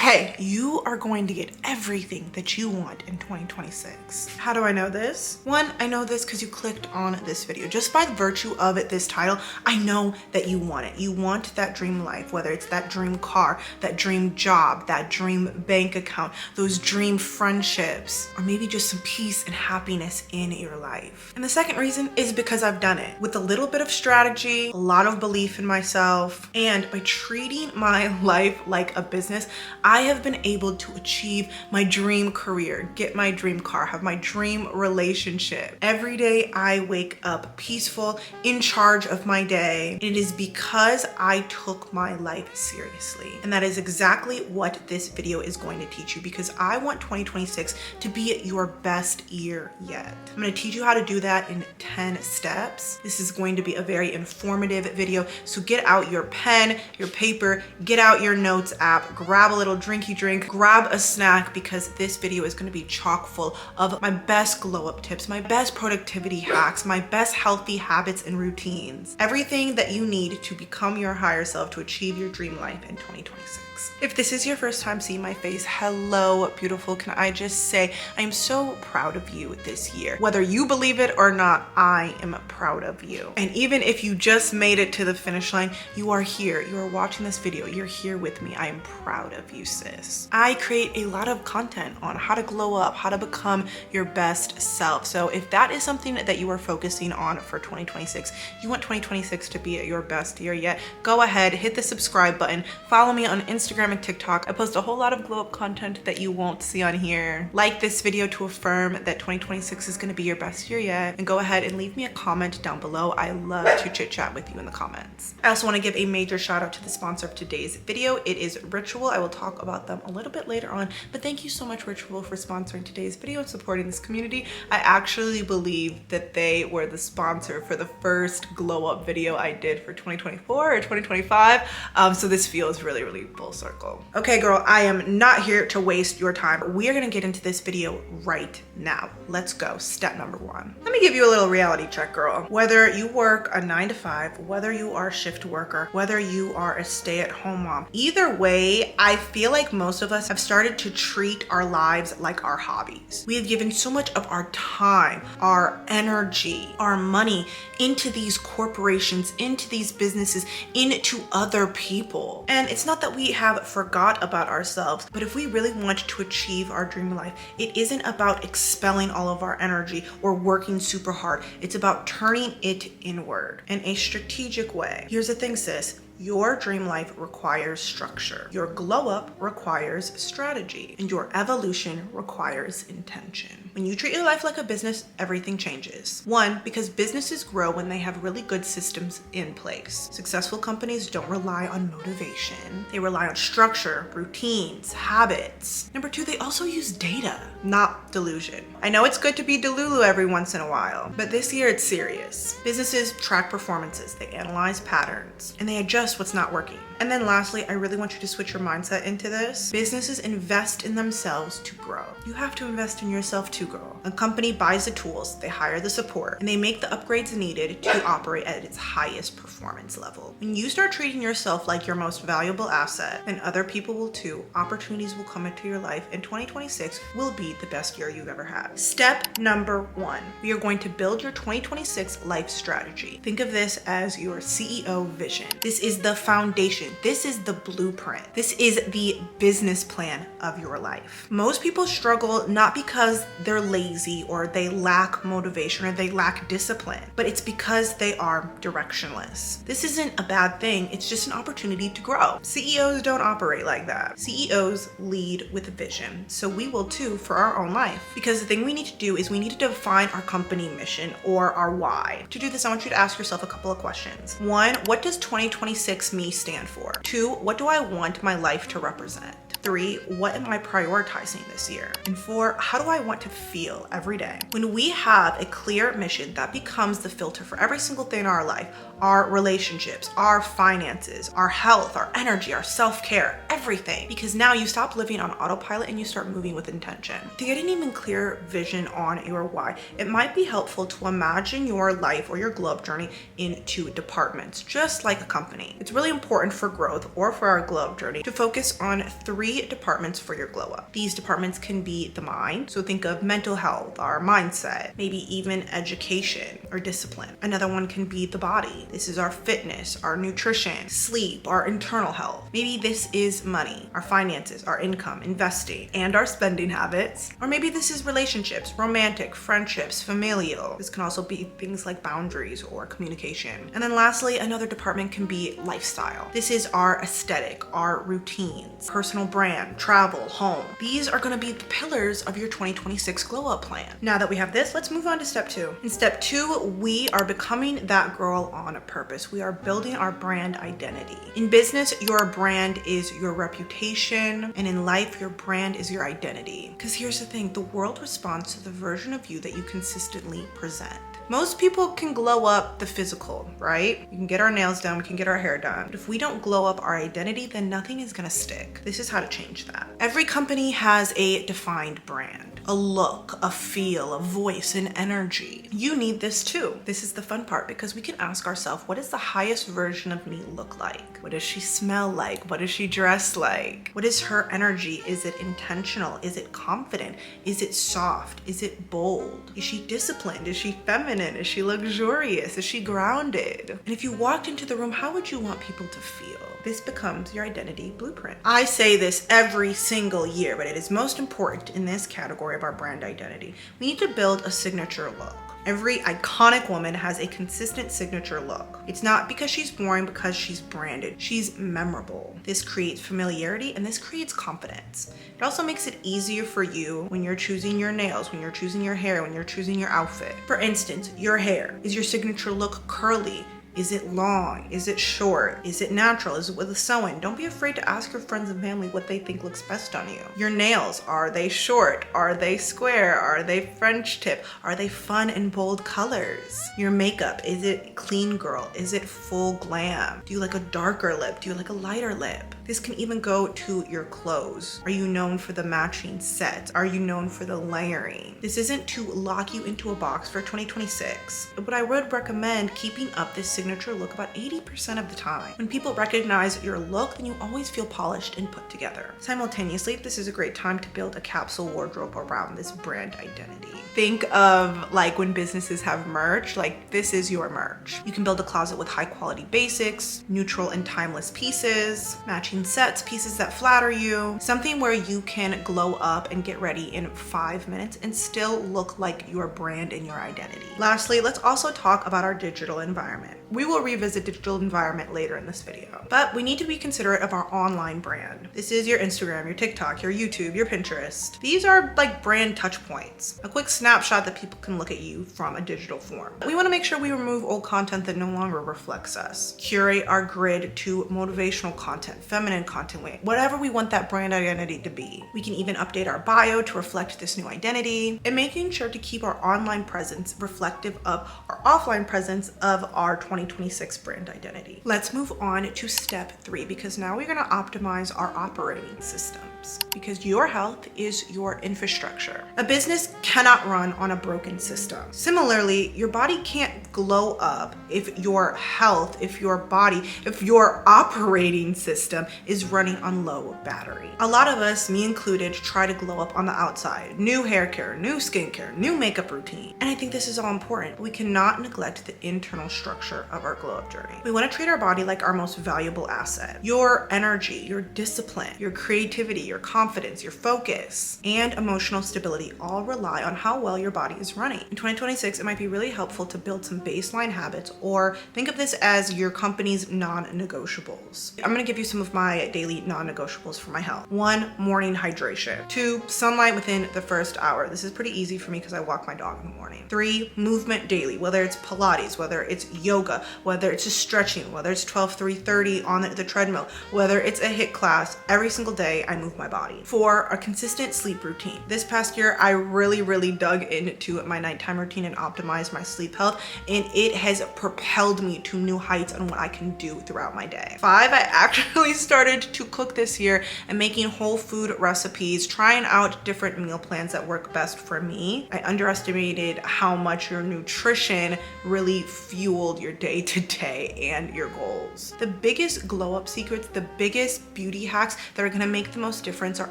hey, you are going to get everything that you want in 2026. How do I know this? One, I know this because you clicked on this video. Just by virtue of this title, I know that you want it. You want that dream life, whether it's that dream car, that dream job, that dream bank account, those dream friendships, or maybe just some peace and happiness in your life. And the second reason is because I've done it with a little bit of strategy, a lot of belief in myself, and by treating my life like a business, I have been able to achieve my dream career, get my dream car, have my dream relationship. Every day I wake up peaceful, in charge of my day. It is because I took my life seriously. And that is exactly what this video is going to teach you, because I want 2026 to be your best year yet. I'm going to teach you how to do that in 10 steps. This is going to be a very informative video. So get out your pen, your paper, get out your notes app, grab a little drinky drink, grab a snack, because this video is going to be chock full of my best glow up tips, my best productivity hacks, my best healthy habits and routines, everything that you need to become your higher self to achieve your dream life in 2026. If this is your first time seeing my face, hello, beautiful. Can I just say, I am so proud of you this year. Whether you believe it or not, I am proud of you. And even if you just made it to the finish line, you are here. You are watching this video. You're here with me. I am proud of you, sis. I create a lot of content on how to glow up, how to become your best self. So if that is something that you are focusing on for 2026, you want 2026 to be your best year yet, go ahead, hit the subscribe button, follow me on Instagram and TikTok. I post a whole lot of glow up content that you won't see on here. Like this video to affirm that 2026 is going to be your best year yet, and go ahead and leave me a comment down below. I love to chit chat with you in the comments. I also want to give a major shout out to the sponsor of today's video. It is Ritual. I will talk about them a little bit later on, but thank you so much, Ritual, for sponsoring today's video and supporting this community. I actually believe that they were the sponsor for the first glow up video I did for 2024 or 2025. So this feels really, really full circle. Okay, girl, I am not here to waste your time. We are gonna get into this video right now. Let's go. Step number one. Let me give you a little reality check, girl. Whether you work a 9 to 5, whether you are a shift worker, whether you are a stay-at-home mom, either way, I feel like most of us have started to treat our lives like our hobbies. We have given so much of our time, our energy, our money into these corporations, into these businesses, into other people. And it's not that we have forgot about ourselves, but if we really want to achieve our dream life, it isn't about expelling all of our energy or working super hard. It's about turning it inward in a strategic way. Here's the thing, sis. Your dream life requires structure. Your glow up requires strategy, and your evolution requires intention. When you treat your life like a business, everything changes. One, because businesses grow when they have really good systems in place. Successful companies don't rely on motivation. They rely on structure, routines, habits. Number two, they also use data, not delusion. I know it's good to be Delulu every once in a while, but this year it's serious. Businesses track performances, they analyze patterns, and they adjust what's not working. And then lastly, I really want you to switch your mindset into this. Businesses invest in themselves to grow. You have to invest in yourself too, girl. A company buys the tools, they hire the support, and they make the upgrades needed to operate at its highest performance level. When you start treating yourself like your most valuable asset, then other people will too. Opportunities will come into your life, and 2026 will be the best year you've ever had. Step number one, we are going to build your 2026 life strategy. Think of this as your CEO vision. This is the foundation. This is the blueprint. This is the business plan of your life. Most people struggle not because they're lazy or they lack motivation or they lack discipline, but it's because they are directionless. This isn't a bad thing. It's just an opportunity to grow. CEOs don't operate like that. CEOs lead with a vision. So we will too for our own life, because the thing we need to do is we need to define our company mission or our why. To do this, I want you to ask yourself a couple of questions. One, what does 2026 me stand for? Two, what do I want my life to represent? 3, what am I prioritizing this year? And 4, how do I want to feel every day? When we have a clear mission, that becomes the filter for every single thing in our life, our relationships, our finances, our health, our energy, our self-care, everything. Because now you stop living on autopilot and you start moving with intention. To get an even clearer vision on your why, it might be helpful to imagine your life or your glow up journey into departments, just like a company. It's really important for growth or for our glow up journey to focus on 3 3 departments for your glow up. These departments can be the mind. So think of mental health, our mindset, maybe even education or discipline. Another one can be the body. This is our fitness, our nutrition, sleep, our internal health. Maybe this is money, our finances, our income, investing, and our spending habits. Or maybe this is relationships, romantic, friendships, familial. This can also be things like boundaries or communication. And then lastly, another department can be lifestyle. This is our aesthetic, our routines, personal brand, travel, home. These are going to be the pillars of your 2026 glow up plan. Now that we have this, let's move on to step 2. In step 2, we are becoming that girl on purpose. We are building our brand identity. In business, your brand is your reputation, and in life, your brand is your identity. Because here's the thing, the world responds to the version of you that you consistently present. Most people can glow up the physical, right? We can get our nails done, we can get our hair done. But if we don't glow up our identity, then nothing is gonna stick. This is how to change that. Every company has a defined brand, a look, a feel, a voice, an energy. You need this too. This is the fun part because we can ask ourselves, what does the highest version of me look like? What does she smell like? What does she dress like? What is her energy? Is it intentional? Is it confident? Is it soft? Is it bold? Is she disciplined? Is she feminine? Is she luxurious? Is she grounded? And if you walked into the room, how would you want people to feel? This becomes your identity blueprint. I say this every single year, but it is most important in this category of our brand identity. We need to build a signature look. Every iconic woman has a consistent signature look. It's not because she's boring, because she's branded. She's memorable. This creates familiarity and this creates confidence. It also makes it easier for you when you're choosing your nails, when you're choosing your hair, when you're choosing your outfit. For instance, your hair. Is your signature look curly? Is it long? Is it short? Is it natural? Is it with a sew-in? Don't be afraid to ask your friends and family what they think looks best on you. Your nails, are they short? Are they square? Are they French tip? Are they fun and bold colors? Your makeup, is it clean girl? Is it full glam? Do you like a darker lip? Do you like a lighter lip? This can even go to your clothes. Are you known for the matching sets? Are you known for the layering? This isn't to lock you into a box for 2026, but I would recommend keeping up this signature look about 80% of the time. When people recognize your look, then you always feel polished and put together. Simultaneously, this is a great time to build a capsule wardrobe around this brand identity. Think of like when businesses have merch, like this is your merch. You can build a closet with high quality basics, neutral and timeless pieces, matching sets, pieces that flatter you, something where you can glow up and get ready in 5 minutes and still look like your brand and your identity. Lastly, let's also talk about our digital environment. We will revisit digital environment later in this video, but we need to be considerate of our online brand. This is your Instagram, your TikTok, your YouTube, your Pinterest. These are like brand touch points, a quick snapshot that people can look at you from a digital form. We want to make sure we remove old content that no longer reflects us. Curate our grid to motivational content, feminine content, whatever we want that brand identity to be. We can even update our bio to reflect this new identity, and making sure to keep our online presence reflective of our offline presence of our 2026 brand identity. Let's move on to step 3, because now we're going to optimize our operating systems, because your health is your infrastructure. A business cannot run on a broken system. Similarly, your body can't glow up if your health, if your body, if your operating system is running on low battery. A lot of us, me included, try to glow up on the outside. New hair care, new skincare, new makeup routine. And I think this is all important. We cannot neglect the internal structure of our glow up journey. We want to treat our body like our most valuable asset. Your energy, your discipline, your creativity, your confidence, your focus, and emotional stability all rely on how well your body is running. In 2026, it might be really helpful to build some baseline habits, or think of this as your company's non-negotiables. I'm going to give you some of my daily non-negotiables for my health. 1, morning hydration. 2, sunlight within the first hour. This is pretty easy for me because I walk my dog in the morning. 3, movement daily, whether it's Pilates, whether it's yoga, whether it's just stretching, whether it's 12-3-30 on the treadmill, whether it's a HIIT class. Every single day I move my body. 4, a consistent sleep routine. This past year, I really dug into my nighttime routine and optimized my sleep health, and it has propelled me to new heights on what I can do throughout my day. 5, I actually started to cook this year and making whole food recipes, trying out different meal plans that work best for me. I underestimated how much your nutrition really fueled your day-to-day and your goals. The biggest glow up secrets, the biggest beauty hacks that are gonna make the most difference are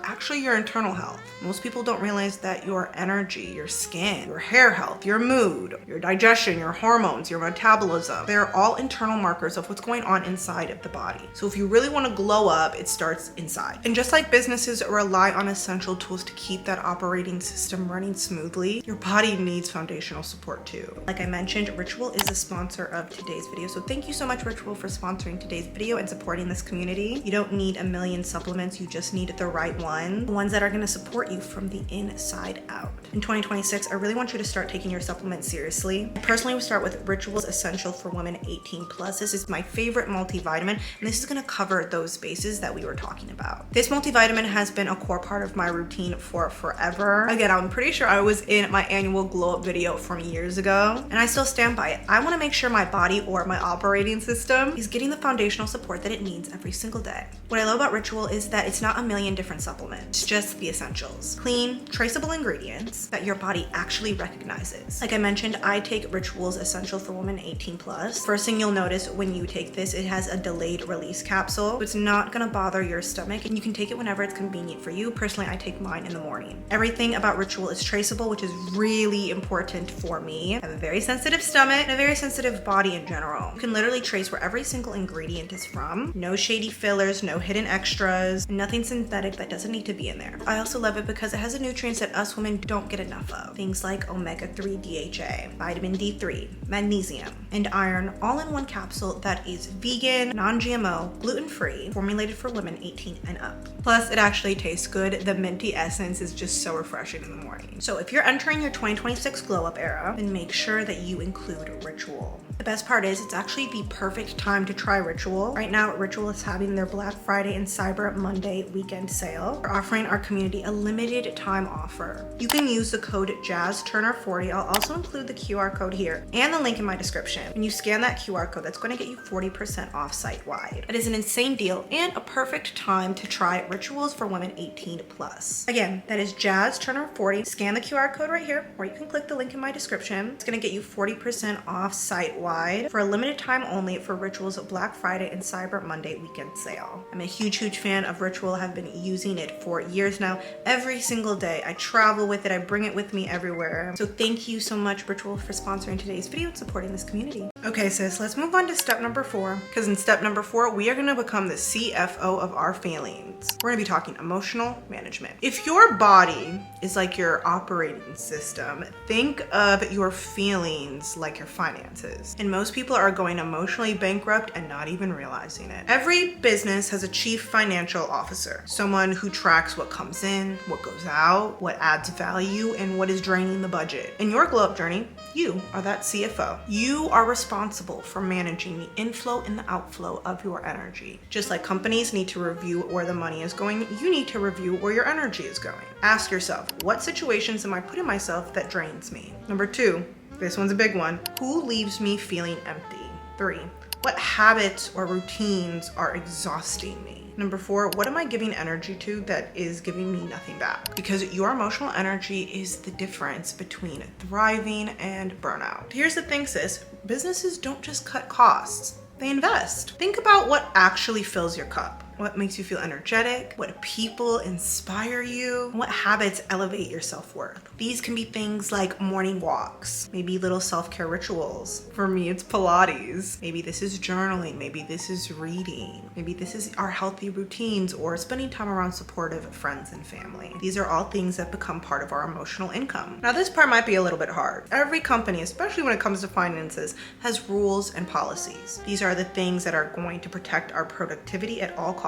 actually your internal health. Most people don't realize that your energy, your skin, your hair health, your mood, your digestion, your hormones, your metabolism, they're all internal markers of what's going on inside of the body. So if you really want to glow up, it starts inside. And just like businesses rely on essential tools to keep that operating system running smoothly, your body needs foundational support too. Like I mentioned, Ritual is a sponsor of today's video. So thank you so much, Ritual, for sponsoring today's video and supporting this community. You don't need a million supplements. You just need the right one, the ones that are going to support you from the inside out. In 2026, I really want you to start taking your supplements seriously. I personally would start with Ritual's Essential for Women 18+. This is my favorite multivitamin, and this is going to cover those bases that we were talking about. This multivitamin has been a core part of my routine for forever. Again, I'm pretty sure I was in my annual glow up video from years ago, and I still stand by it. I want to make sure my body or my operating system is getting the foundational support that it needs every single day. What I love about Ritual is that it's not a million different supplements. It's just the essentials. Clean, traceable ingredients that your body actually recognizes. Like I mentioned, I take Ritual's Essential for Women 18+. First thing you'll notice when you take this, it has a delayed release capsule. It's not gonna bother your stomach, and you can take it whenever it's convenient for you. Personally, I take mine in the morning. Everything about Ritual is traceable, which is really important for me. I have a very sensitive stomach and a very sensitive body in general. You can literally trace where every single ingredient is from. No shady fillers, no hidden extras, nothing synthetic that doesn't need to be in there. I also love it because it has the nutrients that us women don't get enough of. Things like omega-3 DHA, vitamin D3, magnesium, and iron, all in one capsule that is vegan, non-GMO, gluten-free, formulated for women 18 and up. Plus, it actually tastes good. The minty essence is just so refreshing in the morning. So if you're entering your 2026 glow up era, then make sure that you include Ritual. The best part is it's actually the perfect time to try Ritual. Right now, Ritual is having their Black Friday and Cyber Monday weekend sale. We're offering our community a limited time offer. You can use the code JazzTurner40. I'll also include the QR code here and the link in my description. When you scan that QR code, that's going to get you 40% off site-wide. It is an insane deal and a perfect time to try Rituals for Women 18+. Again, that is JazzTurner40. Scan the QR code right here, or you can click the link in my description. It's going to get you 40% off site-wide for a limited time only for Ritual's Black Friday and Cyber Monday weekend sale. I'm a huge fan of Ritual. I've been using it for years now. Every single day, I travel with it. I bring it with me everywhere. So thank you so much, Ritual, for sponsoring today's video and supporting this community. Okay, sis, let's move on to step number 4, because in step number 4, we are going to become the CFO of our feelings. We're going to be talking emotional management. If your body is like your operating system, think of your feelings like your finances. And most people are going emotionally bankrupt and not even realizing it. Every business has a chief financial officer, someone who tracks what comes in, what goes out, what adds value, and what is draining the budget. In your glow up journey, you are that CFO. You are responsible for managing the inflow and the outflow of your energy. Just like companies need to review where the money is going, you need to review where your energy is going. Ask yourself, what situations am I putting myself that drains me? Number 2, this one's a big one. Who leaves me feeling empty? 3, what habits or routines are exhausting me? Number 4, what am I giving energy to that is giving me nothing back? Because your emotional energy is the difference between thriving and burnout. Here's the thing, sis. Businesses don't just cut costs. They invest. Think about what actually fills your cup. What makes you feel energetic? What people inspire you? What habits elevate your self-worth? These can be things like morning walks, maybe little self-care rituals. For me, it's Pilates. Maybe this is journaling. Maybe this is reading. Maybe this is our healthy routines or spending time around supportive friends and family. These are all things that become part of our emotional income. Now, this part might be a little bit hard. Every company, especially when it comes to finances, has rules and policies. These are the things that are going to protect our productivity at all costs.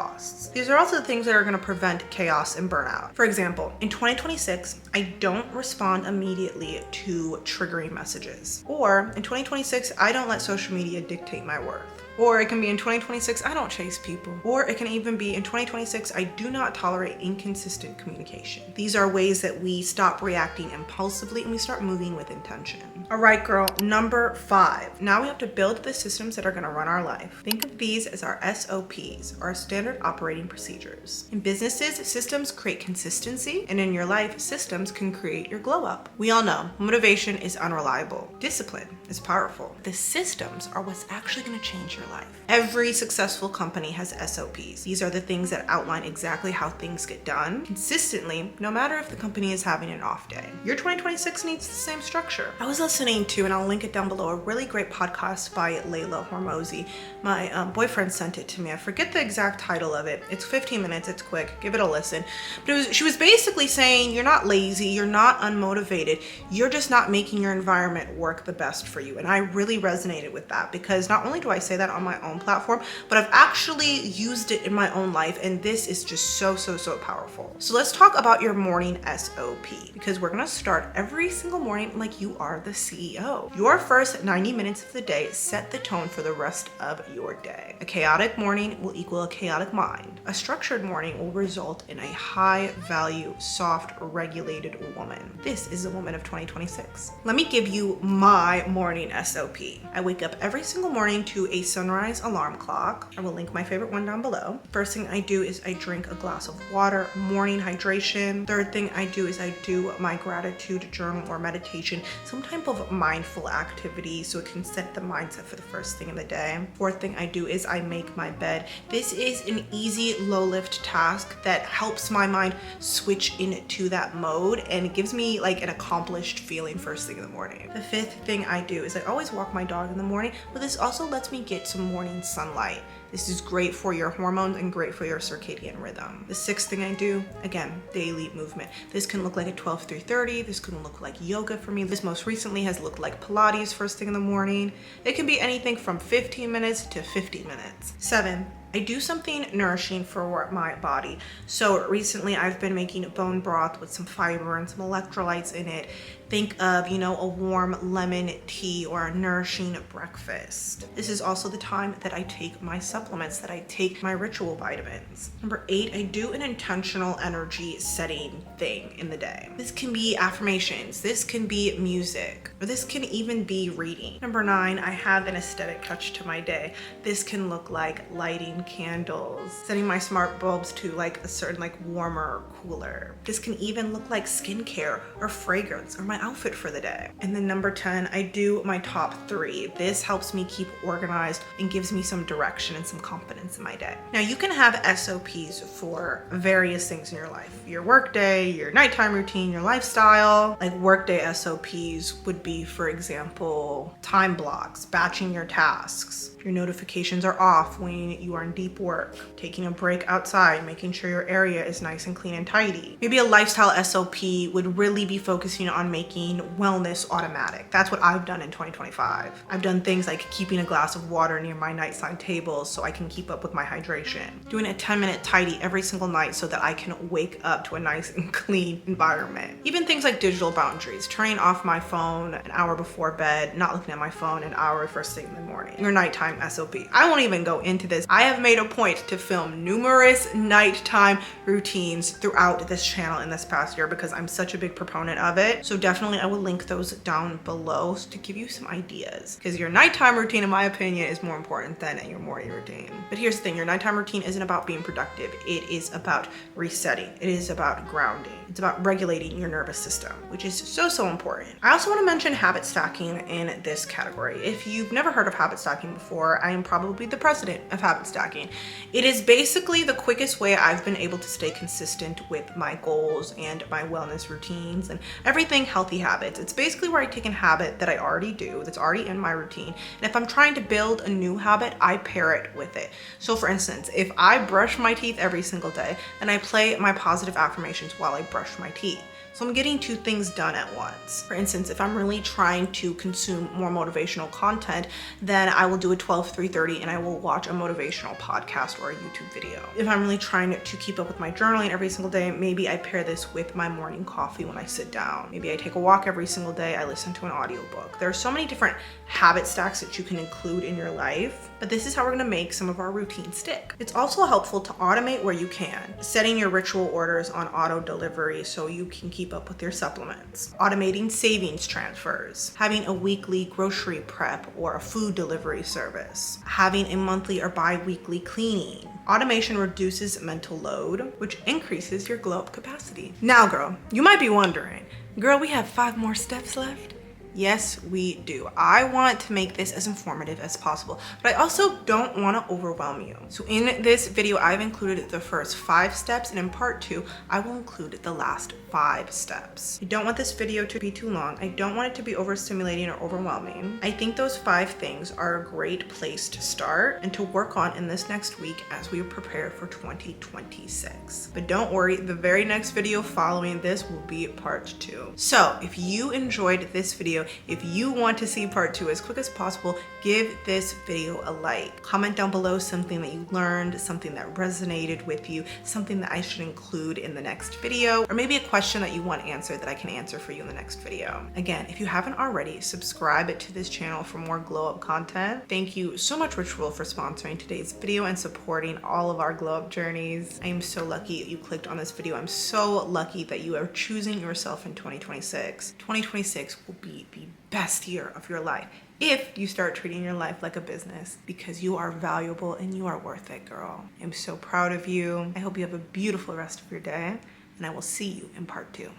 These are also the things that are going to prevent chaos and burnout. For example, in 2026, I don't respond immediately to triggering messages. Or in 2026, I don't let social media dictate my worth. Or it can be in 2026, I don't chase people. Or it can even be in 2026, I do not tolerate inconsistent communication. These are ways that we stop reacting impulsively and we start moving with intention. All right, girl, number 5. Now we have to build the systems that are gonna run our life. Think of these as our SOPs, our standard operating procedures. In businesses, systems create consistency, and in your life, systems can create your glow up. We all know motivation is unreliable. Discipline is powerful. The systems are what's actually going to change your life. Every successful company has SOPs. These are the things that outline exactly how things get done consistently, no matter if the company is having an off day. Your 2026 needs the same structure. I was listening to, and I'll link it down below, a really great podcast by Layla Hormozi. My boyfriend sent it to me. I forget the exact title of it. It's 15 minutes. It's quick. Give it a listen. But she was basically saying you're not lazy. You're not unmotivated. You're just not making your environment work the best for you. And I really resonated with that, because not only do I say that on my own platform, but I've actually used it in my own life, and this is just so powerful. So let's talk about your morning SOP, because we're gonna start every single morning like you are the CEO. Your first 90 minutes of the day set the tone for the rest of your day. A chaotic morning will equal a chaotic mind. A structured morning will result in a high value, soft, regulated woman. This is a woman of 2026. Let me give you my morning SOP. I wake up every single morning to a sunrise alarm clock. I will link my favorite one down below. First thing I do is I drink a glass of water, morning hydration. Third thing I do is I do my gratitude journal or meditation, some type of mindful activity so it can set the mindset for the first thing in the day. Fourth thing I do is I make my bed. This is an easy, low lift task that helps my mind switch into that mode, and it gives me like an accomplished feeling first thing in the morning. The fifth thing I do is I always walk my dog in the morning, but this also lets me get some morning sunlight. This is great for your hormones and great for your circadian rhythm. The sixth thing I do, again, daily movement. This can look like a 12-3-30. This can look like yoga for me. This most recently has looked like Pilates first thing in the morning. It can be anything from 15 minutes to 50 minutes. 7, I do something nourishing for my body. So recently I've been making bone broth with some fiber and some electrolytes in it. Think of, a warm lemon tea or a nourishing breakfast. This is also the time that I take my supplements, that I take my ritual vitamins. Number 8, I do an intentional energy setting thing in the day. This can be affirmations, this can be music, or this can even be reading. Number 9, I have an aesthetic touch to my day. This can look like lighting candles, setting my smart bulbs to like a certain warmer or cooler. This can even look like skincare or fragrance or my outfit for the day. And then number 10, I do my top 3. This helps me keep organized and gives me some direction and some confidence in my day. Now you can have SOPs for various things in your life. Your workday, your nighttime routine, your lifestyle. Like workday SOPs would be, for example, time blocks, batching your tasks. Your notifications are off when you are in deep work, taking a break outside, making sure your area is nice and clean and tidy. Maybe a lifestyle SOP would really be focusing on making wellness automatic. That's what I've done in 2025. I've done things like keeping a glass of water near my nightstand table so I can keep up with my hydration. Doing a 10-minute tidy every single night so that I can wake up to a nice and clean environment. Even things like digital boundaries, turning off my phone an hour before bed, not looking at my phone an hour first thing in the morning. Your nighttime SOP. I won't even go into this. I have made a point to film numerous nighttime routines throughout this channel in this past year because I'm such a big proponent of it. So definitely I will link those down below to give you some ideas, because your nighttime routine, in my opinion, is more important than your morning routine. But here's the thing, your nighttime routine isn't about being productive. It is about resetting. It is about grounding. It's about regulating your nervous system, which is so important. I also want to mention habit stacking in this category. If you've never heard of habit stacking before, I am probably the president of habit stacking. It is basically the quickest way I've been able to stay consistent with my goals and my wellness routines and everything healthy habits. It's basically where I take a habit that I already do, that's already in my routine, and if I'm trying to build a new habit, I pair it with it. So for instance, if I brush my teeth every single day, then I play my positive affirmations while I brush my teeth. So I'm getting 2 things done at once. For instance, if I'm really trying to consume more motivational content, then I will do a 12-3-30 and I will watch a motivational podcast or a YouTube video. If I'm really trying to keep up with my journaling every single day, maybe I pair this with my morning coffee when I sit down. Maybe I take a walk every single day, I listen to an audiobook. There are so many different habit stacks that you can include in your life, but this is how we're gonna make some of our routines stick. It's also helpful to automate where you can, setting your ritual orders on auto delivery so you can keep up with your supplements, automating savings transfers, having a weekly grocery prep or a food delivery service, having a monthly or bi-weekly cleaning. Automation reduces mental load, which increases your glow up capacity. Now, girl, you might be wondering, girl, we have 5 more steps left? Yes, we do. I want to make this as informative as possible, but I also don't want to overwhelm you. So in this video, I've included the first 5 steps, and in part 2, I will include the last 5 steps. I don't want this video to be too long. I don't want it to be overstimulating or overwhelming. I think those 5 things are a great place to start and to work on in this next week as we prepare for 2026. But don't worry, the very next video following this will be part 2. So if you enjoyed this video, if you want to see part 2 as quick as possible, give this video a like. Comment down below something that you learned, something that resonated with you, something that I should include in the next video, or maybe a question that you want answered that I can answer for you in the next video. Again, if you haven't already, subscribe to this channel for more glow up content. Thank you so much, Ritual, for sponsoring today's video and supporting all of our glow up journeys. I am so lucky you clicked on this video. I'm so lucky that you are choosing yourself in 2026. 2026 will be the best year of your life if you start treating your life like a business, because you are valuable and you are worth it, girl. I'm so proud of you. I hope you have a beautiful rest of your day, and I will see you in part 2.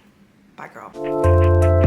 Bye, girl.